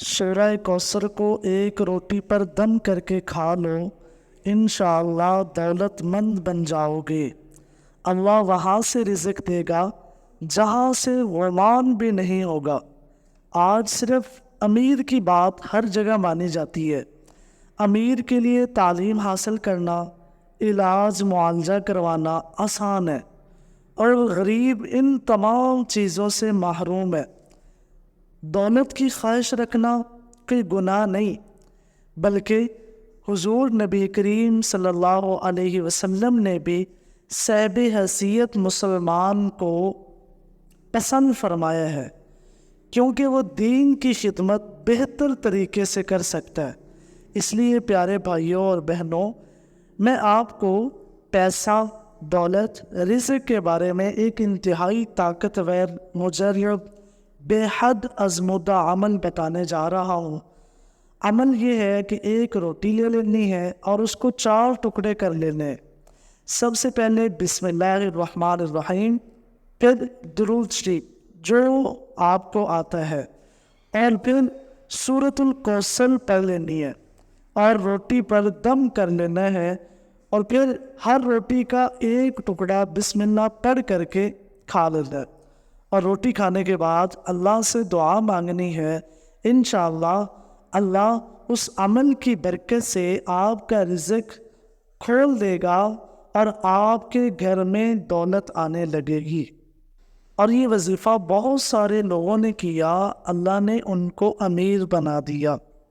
شیرہ کوثر کو ایک روٹی پر دم کر کے کھا لو، انشاءاللہ دولت مند بن جاؤ گے۔ اللہ وہاں سے رزق دے گا جہاں سے غمان بھی نہیں ہوگا۔ آج صرف امیر کی بات ہر جگہ مانی جاتی ہے۔ امیر کے لیے تعلیم حاصل کرنا، علاج معالجہ کروانا آسان ہے، اور غریب ان تمام چیزوں سے محروم ہے۔ دولت کی خواہش رکھنا کوئی گناہ نہیں، بلکہ حضور نبی کریم صلی اللہ علیہ وسلم نے بھی صاحب حیثیت مسلمان کو پسند فرمایا ہے، کیونکہ وہ دین کی خدمت بہتر طریقے سے کر سکتا ہے۔ اس لیے پیارے بھائیوں اور بہنوں، میں آپ کو پیسہ، دولت، رزق کے بارے میں ایک انتہائی طاقتور، مجرب، بے حد ازمودہ عمل بتانے جا رہا ہوں۔ عمل یہ ہے کہ ایک روٹی لے لینی ہے اور اس کو 4 ٹکڑے کر لینے۔ سب سے پہلے بسم اللہ الرحمن الرحیم، پھر درود شریف جو آپ کو آتا ہے، اور پھر سورۃ الکوثر پڑھ لینی ہے اور روٹی پر دم کر لینا ہے، اور پھر ہر روٹی کا ایک ٹکڑا بسم اللہ پڑھ کر کے کھا لینا ہے، اور روٹی کھانے کے بعد اللہ سے دعا مانگنی ہے۔ انشاءاللہ اللہ اس عمل کی برکت سے آپ کا رزق کھول دے گا اور آپ کے گھر میں دولت آنے لگے گی۔ اور یہ وظیفہ بہت سارے لوگوں نے کیا، اللہ نے ان کو امیر بنا دیا۔